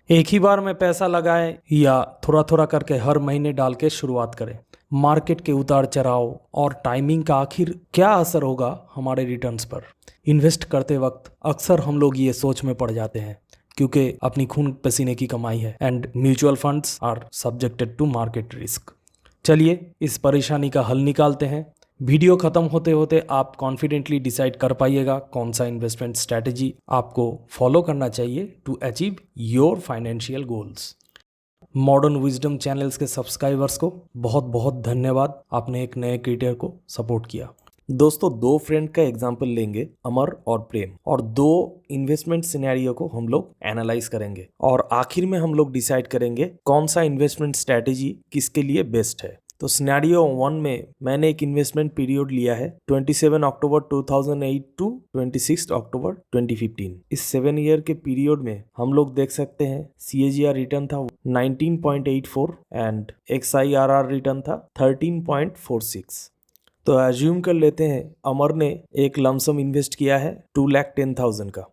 एक ही बार में पैसा लगाएं या थोड़ा थोड़ा करके हर महीने डाल के शुरुआत करें। मार्केट के उतार चढ़ाव और टाइमिंग का आखिर क्या असर होगा हमारे रिटर्न्स पर। इन्वेस्ट करते वक्त अक्सर हम लोग ये सोच में पड़ जाते हैं क्योंकि अपनी खून पसीने की कमाई है and mutual funds are subjected to market risk. चलिए इस परेशानी का हल निकालते हैं। वीडियो खत्म होते होते आप कॉन्फिडेंटली डिसाइड कर पाइएगा कौन सा इन्वेस्टमेंट स्ट्रैटेजी आपको फॉलो करना चाहिए to achieve your financial goals. Modern wisdom channels के सब्सक्राइबर्स को बहुत बहुत धन्यवाद, आपने एक नए क्रिएटर को सपोर्ट किया। दोस्तों, दो फ्रेंड का एग्जाम्पल लेंगे, अमर और प्रेम, और दो इन्वेस्टमेंट सिनेरियो को हम लोग एनालाइज करेंगे और आखिर में हम लोग डिसाइड करेंगे कौन सा इन्वेस्टमेंट स्ट्रैटेजी किसके लिए बेस्ट है। तो सिनेरियो 1 में मैंने एक इन्वेस्टमेंट पीरियड लिया है 27 अक्टूबर 2008 टू 26 अक्टूबर 2015। इस 7 ईयर के पीरियड में हम लोग देख सकते हैं CAGR रिटर्न था 19.84 एंड XIRR रिटर्न था 13.46। तो एज्यूम कर लेते हैं अमर ने एक लमसम इन्वेस्ट किया है 2,10,000 का,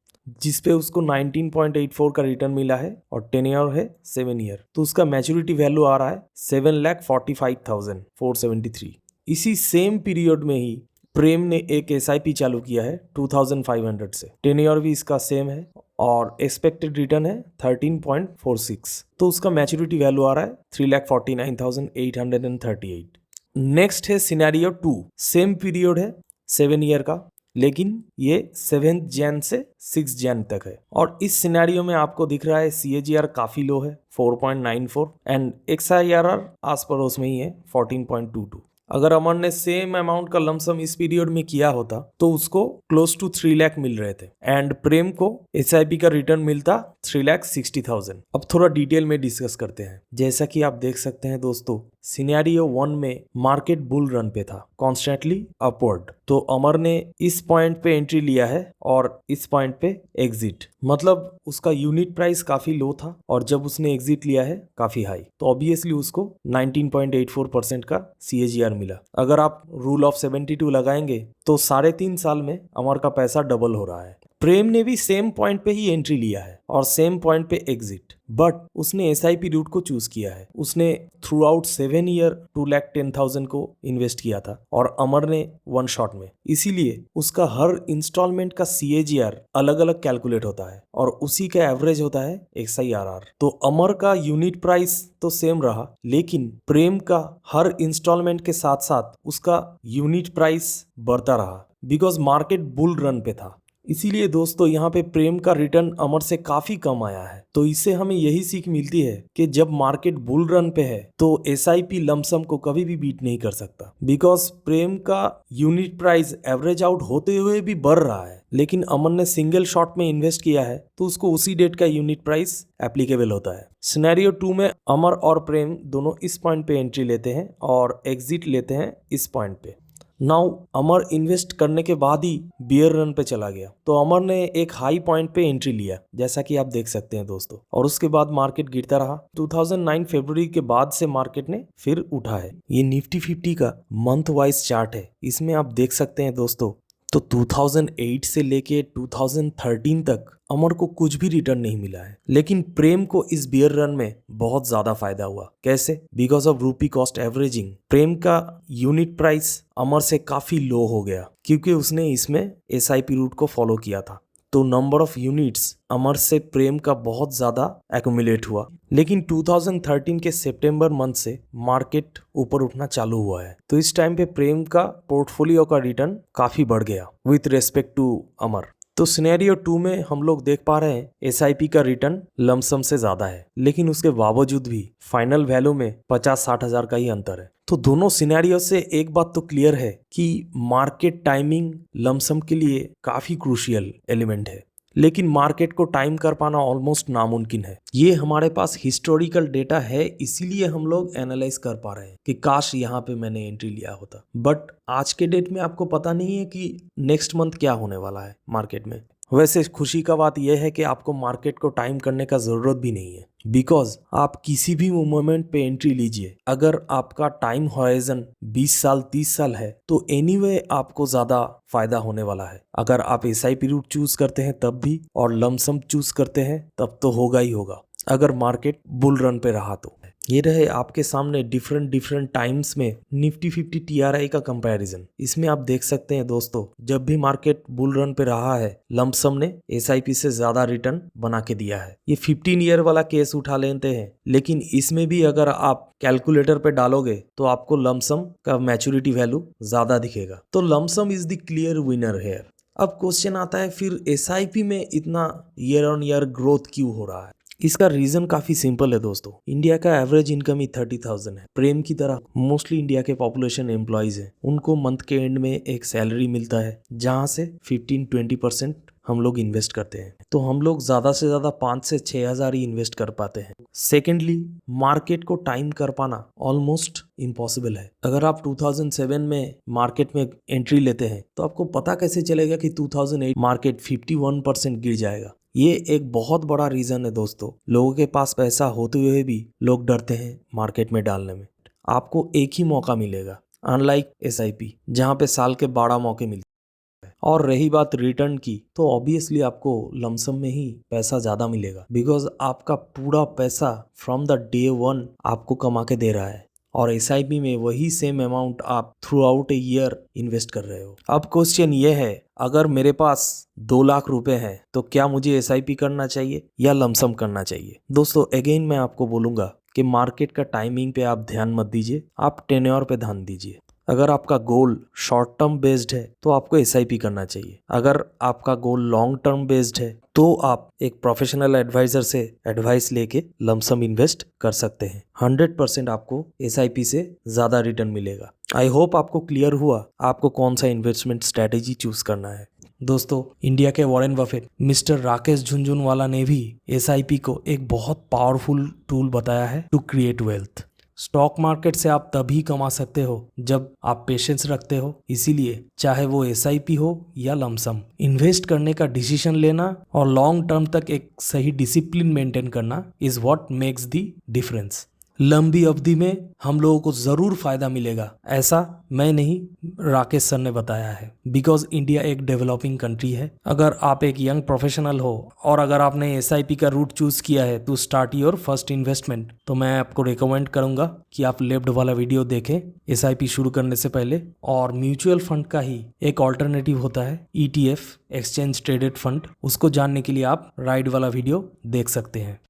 जिसपे उसको 19.84 का रिटर्न मिला है और टेन्योर है 7 ईयर। तो उसका मैच्योरिटी वैल्यू आ रहा है 7,45,473। इसी सेम पीरियड में ही प्रेम ने एक SIP चालू किया है 2,500 से, टेन्योर भी इसका सेम है और एक्सपेक्टेड रिटर्न है 13.46। तो उसका मैच्योरिटी वैल्यू आ रहा है 3,49,838। नेक्स्ट है सिनेरियो 2, सेम पीरियड है 7 ईयर का, लेकिन ये 7 जैन से 6 जैन तक है। और इस सिनेरियो में आपको दिख रहा है CAGR काफी लो है 4.94 एंड XIRR आस पड़ोस में ही है 14.22। अगर अमर ने सेम अमाउंट का लमसम इस पीरियड में किया होता तो उसको क्लोज टू 3 लाख मिल रहे थे एंड प्रेम को SIP का रिटर्न मिलता 3,60,000। अब थोड़ा डिटेल में डिस्कस करते हैं। जैसा कि आप देख सकते हैं दोस्तों, सिनेरियो 1 में मार्केट बुल रन पे था, कॉन्स्टेंटली अपवर्ड। तो अमर ने इस पॉइंट पे एंट्री लिया है और इस पॉइंट पे एग्जिट, मतलब उसका यूनिट प्राइस काफी लो था और जब उसने एग्जिट लिया है काफी हाई, तो ऑब्वियसली उसको 19.84% का CAGR मिला। अगर आप रूल ऑफ 72 लगाएंगे तो 3.5 साल में अमर का पैसा डबल हो रहा है। प्रेम ने भी सेम पॉइंट पे ही एंट्री लिया है और सेम पॉइंट पे एग्जिट, बट उसने SIP रूट को चूज किया है। उसने थ्रू आउट 7 ईयर 2,10,000 को इन्वेस्ट किया था और अमर ने 1 शॉट में, इसीलिए उसका हर इंस्टॉलमेंट का CAGR अलग अलग कैलकुलेट होता है और उसी का एवरेज होता है XIRR। तो अमर का यूनिट प्राइस तो सेम रहा, लेकिन प्रेम का हर इंस्टॉलमेंट के साथ साथ उसका यूनिट प्राइस बढ़ता रहा बिकॉज मार्केट बुल रन पे था। इसीलिए दोस्तों, यहाँ पे प्रेम का रिटर्न अमर से काफी कम आया है। तो इससे हमें यही सीख मिलती है कि जब मार्केट बुल रन पे है तो SIP लमसम को कभी भी बीट नहीं कर सकता, बिकॉज प्रेम का यूनिट प्राइस एवरेज आउट होते हुए भी बढ़ रहा है, लेकिन अमर ने सिंगल शॉट में इन्वेस्ट किया है तो उसको उसी डेट का यूनिट प्राइस एप्लीकेबल होता है। सिनेरियो 2 में अमर और प्रेम दोनों इस पॉइंट पे एंट्री लेते हैं और एग्जिट लेते हैं इस पॉइंट पे। नाउ अमर इन्वेस्ट करने के बाद ही बियर रन पे चला गया, तो अमर ने एक हाई पॉइंट पे एंट्री लिया, जैसा कि आप देख सकते हैं दोस्तों, और उसके बाद मार्केट गिरता रहा। 2009 फरवरी के बाद से मार्केट ने फिर उठा है। ये निफ्टी 50 का मंथ वाइज चार्ट है, इसमें आप देख सकते हैं दोस्तों। तो 2008 से लेके 2013 तक अमर को कुछ भी रिटर्न नहीं मिला है, लेकिन प्रेम को इस बियर रन में बहुत ज्यादा फायदा हुआ। कैसे? Because of rupee cost averaging. प्रेम का यूनिट प्राइस अमर से काफी लो हो गया क्योंकि उसने इसमें SIP रूट को फॉलो किया था। तो नंबर ऑफ यूनिट्स अमर से प्रेम का बहुत ज्यादा एक्यूमुलेट हुआ। लेकिन 2013 के सितंबर मंथ से मार्केट ऊपर उठना चालू हुआ है, तो इस टाइम पे प्रेम का पोर्टफोलियो का रिटर्न काफी बढ़ गया विथ रेस्पेक्ट टू अमर। तो सिनेरियो 2 में हम लोग देख पा रहे हैं SIP का रिटर्न लमसम से ज्यादा है, लेकिन उसके बावजूद भी फाइनल वैल्यू में 50-60 हजार का ही अंतर है। तो दोनों सिनेरियो से एक बात तो क्लियर है कि मार्केट टाइमिंग लमसम के लिए काफी क्रूशियल एलिमेंट है, लेकिन मार्केट को टाइम कर पाना ऑलमोस्ट नामुमकिन है। ये हमारे पास हिस्टोरिकल डेटा है, इसीलिए हम लोग एनालाइज कर पा रहे हैं कि काश यहाँ पे मैंने एंट्री लिया होता। बट आज के डेट में आपको पता नहीं है कि नेक्स्ट मंथ क्या होने वाला है मार्केट में। वैसे खुशी का बात यह है कि आपको मार्केट को टाइम करने का जरूरत भी नहीं है, बिकॉज आप किसी भी मोमेंट पे एंट्री लीजिए, अगर आपका टाइम हॉराइजन 20 साल 30 साल है तो एनीवे आपको ज्यादा फायदा होने वाला है। अगर आप SIP रूट चूज करते हैं तब भी, और लमसम चूज करते हैं तब तो होगा ही होगा। अगर मार्केट बुल रन पे रहा तो। ये रहे आपके सामने डिफरेंट टाइम्स में निफ्टी 50 TRI का कंपैरिजन। इसमें आप देख सकते हैं दोस्तों, जब भी मार्केट बुल रन पे रहा है लमसम ने SIP से ज्यादा रिटर्न बना के दिया है। ये 15 ईयर वाला केस उठा लेते हैं, लेकिन इसमें भी अगर आप कैलकुलेटर पे डालोगे तो आपको लमसम का मैच्योरिटी वैल्यू ज्यादा दिखेगा। तो lump sum is the clear winner here. अब क्वेश्चन आता है फिर SIP में इतना ईयर ऑन ईयर ग्रोथ क्यों हो रहा है? इसका रीजन काफी सिंपल है दोस्तों। इंडिया का एवरेज इनकम ही 30,000 है। प्रेम की तरह मोस्टली इंडिया के पॉपुलेशन एम्प्लॉयज हैं, उनको मंथ के एंड में एक सैलरी मिलता है जहां से 15-20% हम लोग इन्वेस्ट करते हैं। तो हम लोग ज्यादा से ज्यादा 5 से 6 हजार ही इन्वेस्ट कर पाते हैं। सेकेंडली, मार्केट को टाइम कर पाना ऑलमोस्ट इम्पॉसिबल है। अगर आप 2007 में मार्केट में एंट्री लेते हैं तो आपको पता कैसे चलेगा कि 2008 मार्केट 51% गिर जाएगा? ये एक बहुत बड़ा रीजन है दोस्तों। लोगों के पास पैसा होते हुए भी लोग डरते हैं मार्केट में डालने में। आपको एक ही मौका मिलेगा, अनलाइक SIP जहां पे साल के 12 मौके मिलते हैं। और रही बात रिटर्न की, तो ऑब्वियसली आपको लमसम में ही पैसा ज्यादा मिलेगा, बिकॉज आपका पूरा पैसा फ्रॉम द डे 1 आपको कमा के दे रहा है। और SIP में वही सेम अमाउंट आप through out a year invest कर रहे हो। अब क्वेश्चन ये है, अगर मेरे पास 2 लाख रुपए हैं तो क्या मुझे SIP करना चाहिए या लमसम करना चाहिए? दोस्तों अगेन मैं आपको बोलूंगा कि मार्केट का टाइमिंग पे आप ध्यान मत दीजिए, आप टेन्योर पे ध्यान दीजिए। अगर आपका गोल शॉर्ट टर्म बेस्ड है तो आपको SIP करना चाहिए। अगर आपका गोल लॉन्ग टर्म बेस्ड है तो आप एक प्रोफेशनल एडवाइजर से एडवाइस लेके लमसम इन्वेस्ट कर सकते हैं। 100% आपको SIP से ज्यादा रिटर्न मिलेगा। आई होप आपको क्लियर हुआ आपको कौन सा इन्वेस्टमेंट स्ट्रेटेजी चूज करना है। दोस्तों, इंडिया के Warren Buffett mister Rakesh Jhunjhunwala ने भी SIP को एक बहुत पावरफुल टूल बताया है to create wealth. Stock market से आप तभी कमा सकते हो जब आप पेशेंस रखते हो। इसीलिए चाहे वो SIP हो या लमसम, इन्वेस्ट करने का डिसीजन लेना और लॉन्ग टर्म तक एक सही डिसिप्लिन मेंटेन करना is what makes the difference. लंबी अवधि में हम लोगों को जरूर फायदा मिलेगा, ऐसा मैं नहीं, राकेश सर ने बताया है। बिकॉज इंडिया एक डेवलपिंग कंट्री है। अगर आप एक यंग प्रोफेशनल हो और अगर आपने SIP का रूट चूज किया है to start your first investment, तो मैं आपको रिकमेंड करूंगा कि आप लेफ्ट वाला वीडियो देखें SIP शुरू करने से पहले। और म्यूचुअल फंड का ही एक ऑल्टरनेटिव होता है ETF, एक्सचेंज ट्रेडेड फंड, उसको जानने के लिए आप राइट वाला वीडियो देख सकते हैं।